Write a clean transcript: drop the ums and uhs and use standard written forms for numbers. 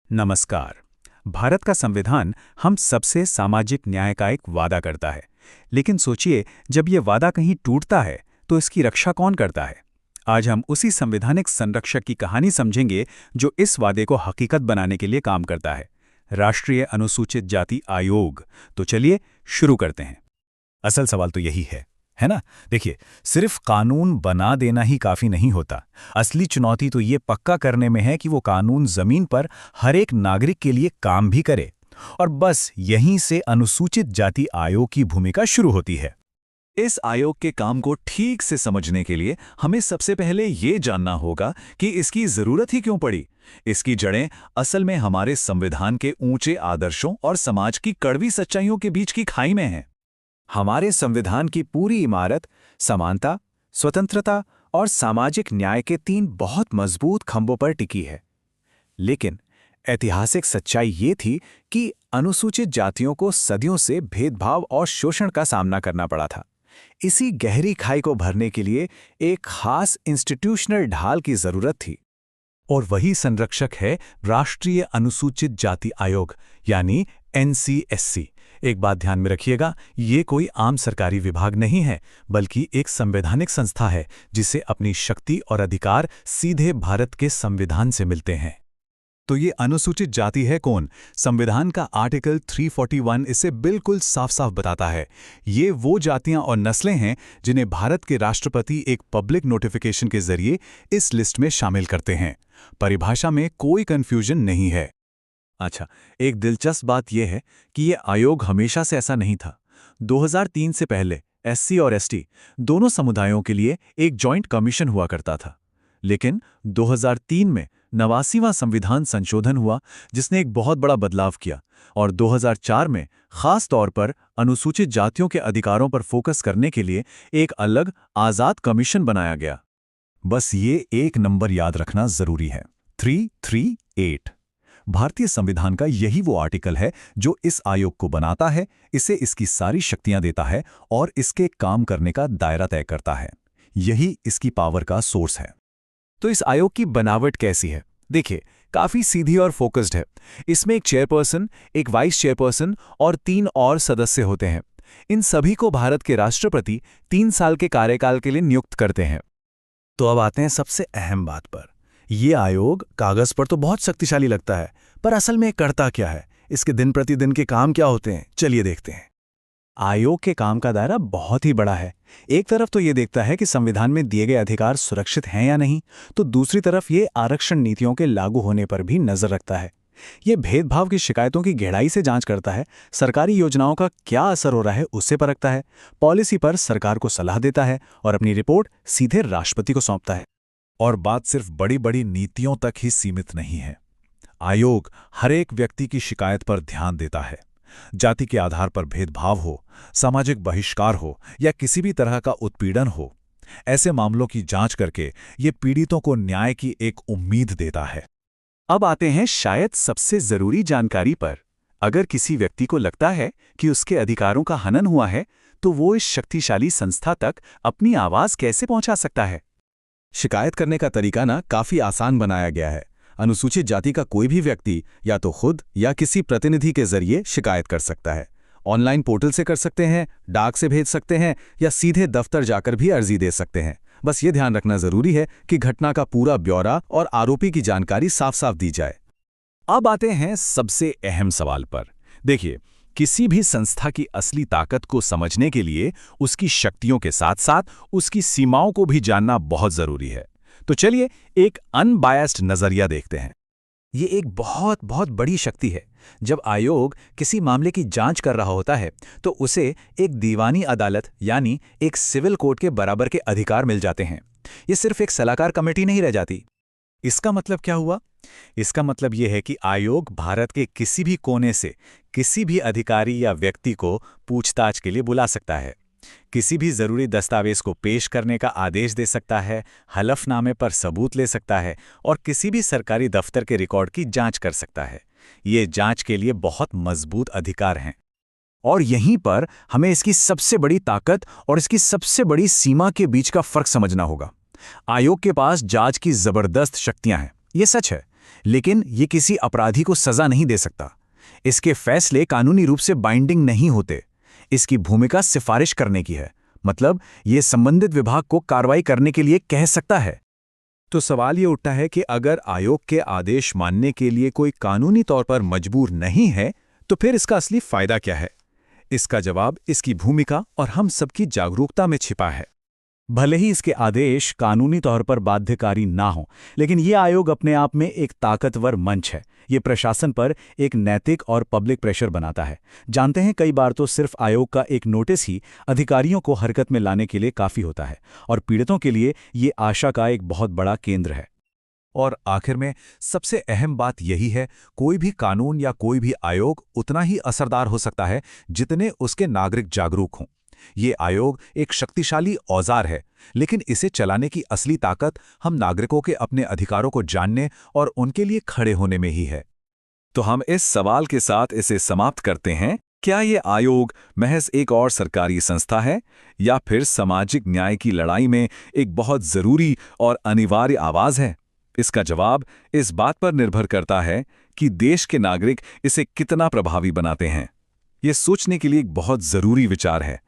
नमस्कार। भारत का संविधान हम सबसे सामाजिक न्याय का एक वादा करता है। लेकिन सोचिए, जब ये वादा कहीं टूटता है तो इसकी रक्षा कौन करता है? आज हम उसी संवैधानिक संरक्षक की कहानी समझेंगे जो इस वादे को हकीकत बनाने के लिए काम करता है, राष्ट्रीय अनुसूचित जाति आयोग। तो चलिए शुरू करते हैं। असल सवाल तो यही है ना? देखिए, सिर्फ कानून बना देना ही काफी नहीं होता। असली चुनौती तो ये पक्का करने में है कि वो कानून जमीन पर हर एक नागरिक के लिए काम भी करे। और बस यहीं से अनुसूचित जाति आयोग की भूमिका शुरू होती है। इस आयोग के काम को ठीक से समझने के लिए हमें सबसे पहले ये जानना होगा कि इसकी जरूरत ही क्यों पड़ी। इसकी जड़ें असल में हमारे संविधान के ऊंचे आदर्शों और समाज की कड़वी सच्चाइयों के बीच की खाई में है। हमारे संविधान की पूरी इमारत समानता, स्वतंत्रता और सामाजिक न्याय के 3 बहुत मजबूत खंभों पर टिकी है। लेकिन ऐतिहासिक सच्चाई ये थी कि अनुसूचित जातियों को सदियों से भेदभाव और शोषण का सामना करना पड़ा था। इसी गहरी खाई को भरने के लिए एक खास इंस्टीट्यूशनल ढाल की जरूरत थी। और वही संरक्षक है राष्ट्रीय अनुसूचित जाति आयोग, यानी NCSC। एक बात ध्यान में रखिएगा, ये कोई आम सरकारी विभाग नहीं है, बल्कि एक संवैधानिक संस्था है जिसे अपनी शक्ति और अधिकार सीधे भारत के संविधान से मिलते हैं। तो ये अनुसूचित जाति है कौन? संविधान का आर्टिकल 341 इसे बिल्कुल साफ साफ बताता है। ये वो जातियां और नस्लें हैं जिन्हें भारत के राष्ट्रपति एक पब्लिक नोटिफिकेशन के जरिए इस लिस्ट में शामिल करते हैं। परिभाषा में कोई कंफ्यूजन नहीं है। अच्छा, एक दिलचस्प बात यह है कि ये आयोग हमेशा से ऐसा नहीं था। 2003 से पहले SC और ST दोनों समुदायों के लिए एक जॉइंट कमीशन हुआ करता था। लेकिन 2003 में 89वां संविधान संशोधन हुआ, जिसने एक बहुत बड़ा बदलाव किया, और 2004 में खास तौर पर अनुसूचित जातियों के अधिकारों पर फोकस करने के लिए एक अलग आज़ाद कमीशन बनाया गया। बस ये एक नंबर याद रखना जरूरी है, 338। भारतीय संविधान का यही वो आर्टिकल है जो इस आयोग को बनाता है, इसे इसकी सारी शक्तियां देता है और इसके काम करने का दायरा तय करता है। यही इसकी पावर का सोर्स है। तो इस आयोग की बनावट कैसी है? देखिए, काफी सीधी और फोकस्ड है। इसमें एक चेयरपर्सन, एक वाइस चेयरपर्सन और 3 और सदस्य होते हैं। इन सभी को भारत के राष्ट्रपति 3 साल के कार्यकाल के लिए नियुक्त करते हैं। तो अब आते हैं सबसे अहम बात पर। ये आयोग कागज पर तो बहुत शक्तिशाली लगता है, पर असल में करता क्या है? इसके दिन प्रतिदिन के काम क्या होते हैं? चलिए देखते हैं। आयोग के काम का दायरा बहुत ही बड़ा है। एक तरफ तो ये देखता है कि संविधान में दिए गए अधिकार सुरक्षित हैं या नहीं, तो दूसरी तरफ ये आरक्षण नीतियों के लागू होने पर भी नजर रखता है। ये भेदभाव की शिकायतों की गहराई से जांच करता है, सरकारी योजनाओं का क्या असर हो रहा है उससे परखता है, पॉलिसी पर सरकार को सलाह देता है और अपनी रिपोर्ट सीधे राष्ट्रपति को सौंपता है। और बात सिर्फ बड़ी बड़ी नीतियों तक ही सीमित नहीं है। आयोग हर एक व्यक्ति की शिकायत पर ध्यान देता है। जाति के आधार पर भेदभाव हो, सामाजिक बहिष्कार हो या किसी भी तरह का उत्पीड़न हो, ऐसे मामलों की जांच करके ये पीड़ितों को न्याय की एक उम्मीद देता है। अब आते हैं शायद सबसे जरूरी जानकारी पर। अगर किसी व्यक्ति को लगता है कि उसके अधिकारों का हनन हुआ है, तो वो इस शक्तिशाली संस्था तक अपनी आवाज कैसे पहुंचा सकता है? शिकायत करने का तरीका काफी आसान बनाया गया है। अनुसूचित जाति का कोई भी व्यक्ति या तो खुद या किसी प्रतिनिधि के जरिए शिकायत कर सकता है। ऑनलाइन पोर्टल से कर सकते हैं, डाक से भेज सकते हैं या सीधे दफ्तर जाकर भी अर्जी दे सकते हैं। बस ये ध्यान रखना जरूरी है कि घटना का पूरा ब्यौरा और आरोपी की जानकारी साफ साफ दी जाए। अब आते हैं सबसे अहम सवाल पर। देखिए, किसी भी संस्था की असली ताकत को समझने के लिए उसकी शक्तियों के साथ साथ उसकी सीमाओं को भी जानना बहुत जरूरी है। तो चलिए एक अनबायस्ड नजरिया देखते हैं। ये एक बहुत बहुत बड़ी शक्ति है। जब आयोग किसी मामले की जांच कर रहा होता है तो उसे एक दीवानी अदालत यानी एक सिविल कोर्ट के बराबर के अधिकार मिल जाते हैं। ये सिर्फ एक सलाहकार कमेटी नहीं रह जाती। इसका मतलब क्या हुआ? इसका मतलब यह है कि आयोग भारत के किसी भी कोने से किसी भी अधिकारी या व्यक्ति को पूछताछ के लिए बुला सकता है, किसी भी जरूरी दस्तावेज को पेश करने का आदेश दे सकता है, हलफनामे पर सबूत ले सकता है और किसी भी सरकारी दफ्तर के रिकॉर्ड की जांच कर सकता है। ये जांच के लिए बहुत मजबूत अधिकार हैं। और यहीं पर हमें इसकी सबसे बड़ी ताकत और इसकी सबसे बड़ी सीमा के बीच का फर्क समझना होगा। आयोग के पास जांच की जबरदस्त शक्तियां हैं, ये सच है, लेकिन ये किसी अपराधी को सजा नहीं दे सकता। इसके फैसले कानूनी रूप से बाइंडिंग नहीं होते। इसकी भूमिका सिफारिश करने की है, मतलब ये संबंधित विभाग को कार्रवाई करने के लिए कह सकता है। तो सवाल ये उठता है कि अगर आयोग के आदेश मानने के लिए कोई कानूनी तौर पर मजबूर नहीं है, तो फिर इसका असली फायदा क्या है? इसका जवाब इसकी भूमिका और हम सबकी जागरूकता में छिपा है। भले ही इसके आदेश कानूनी तौर पर बाध्यकारी ना हो, लेकिन ये आयोग अपने आप में एक ताकतवर मंच है। ये प्रशासन पर एक नैतिक और पब्लिक प्रेशर बनाता है। जानते हैं, कई बार तो सिर्फ आयोग का एक नोटिस ही अधिकारियों को हरकत में लाने के लिए काफ़ी होता है, और पीड़ितों के लिए ये आशा का एक बहुत बड़ा केंद्र है। और आखिर में सबसे अहम बात यही है, कोई भी कानून या कोई भी आयोग उतना ही असरदार हो सकता है जितने उसके नागरिक जागरूक हों। ये आयोग एक शक्तिशाली औजार है, लेकिन इसे चलाने की असली ताकत हम नागरिकों के अपने अधिकारों को जानने और उनके लिए खड़े होने में ही है। तो हम इस सवाल के साथ इसे समाप्त करते हैं, क्या ये आयोग महज एक और सरकारी संस्था है, या फिर सामाजिक न्याय की लड़ाई में एक बहुत ज़रूरी और अनिवार्य आवाज़ है? इसका जवाब इस बात पर निर्भर करता है कि देश के नागरिक इसे कितना प्रभावी बनाते हैं। ये सोचने के लिए एक बहुत ज़रूरी विचार है।